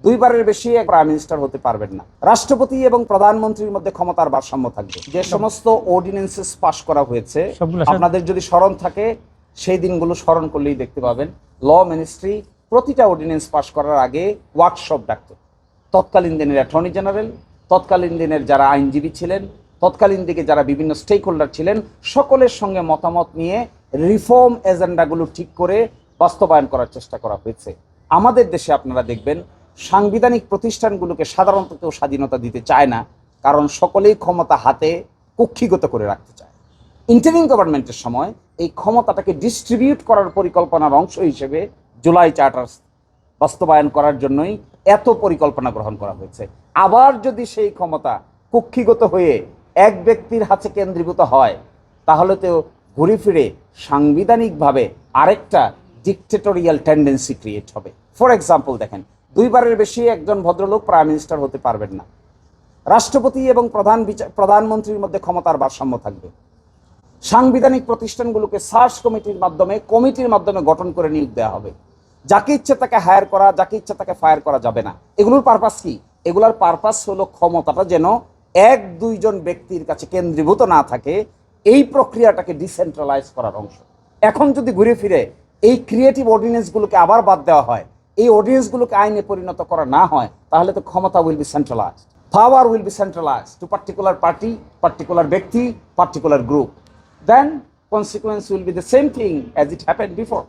দুইবারের বেশি prime minister হতে পারবেন না। রাষ্ট্রপতি এবং প্রধানমন্ত্রীর মধ্যে ক্ষমতার ভারসাম্য থাকবে। যে সমস্ত অর্ডিন্যান্সেস পাস করা হয়েছে, আপনাদের যদি স্মরণ থাকে সেই দিনগুলো স্মরণ করলেই দেখতে পাবেন ল মিনিস্ট্রি প্রতিটা অর্ডিন্যান্স পাস করার আগে ওয়ার্কশপ ডাকত। তৎকালীন দিনের অ্যাটর্নি জেনারেল, তৎকালীন দিনের যারা আইনজীবী ছিলেন, তৎকালীন দিকে যারা বিভিন্ন স্টেক হোল্ডার ছিলেন, সকলের সঙ্গে মতামত নিয়ে রিফর্ম এজেন্ডাগুলো ঠিক করে বাস্তবায়ন করার চেষ্টা করা হয়েছে। আমাদের দেশে আপনারা দেখবেন সাংবিধানিক প্রতিষ্ঠানগুলোকে সাধারণত কেউ স্বাধীনতা দিতে চায় না, কারণ সকলেই ক্ষমতা হাতে কক্ষিগত করে রাখতে চায়। ইন্টারিম গভর্নমেন্টের সময় এই ক্ষমতাটাকে ডিস্ট্রিবিউট করার পরিকল্পনার অংশ হিসেবে জুলাই চার্টার বাস্তবায়ন করার জন্যই এত পরিকল্পনা গ্রহণ করা হয়েছে। আবার যদি সেই ক্ষমতা কক্ষিগত হয়ে এক ব্যক্তির হাতে কেন্দ্রীভূত হয়, তাহলে তো ঘুরে ফিরে সাংবিধানিকভাবে আরেকটা ডিক্টেটোরিয়াল টেন্ডেন্সি ক্রিয়েট হবে। ফর এক্সাম্পল দেখেন, দুইবারের বেশি একজন ভদ্রলোক প্রাইম মিনিস্টার হতে পারবেন না। রাষ্ট্রপতি এবং প্রধানমন্ত্রীর মধ্যে ক্ষমতার ভারসাম্য থাকবে। সাংবিধানিক প্রতিষ্ঠানগুলোকে সার্চ কমিটির মাধ্যমে গঠন করে নিয়োগ দেওয়া হবে। যাকে ইচ্ছে তাকে হায়ার করা, যাকে ইচ্ছে তাকে ফায়ার করা যাবে না। এগুলোর পারপাস কি? এগুলোর পারপাস হলো ক্ষমতাটা যেন এক দুইজন ব্যক্তির কাছে কেন্দ্রীভূত না থাকে, এই প্রক্রিয়াটাকে ডিসেন্ট্রালাইজ করার অংশ। এখন যদি ঘুরে ফিরে এই ক্রিয়েটিভ অর্ডিন্যান্সগুলোকে আবার বাদ দেওয়া হয়, এই অর্ডিন্যান্সগুলোকে আইনে পরিণত করা না হয়, তাহলে তো ক্ষমতা will be centralised, power will be centralised to particular party, particular ব্যক্তি, particular group. Then consequence will be the same thing as it happened before.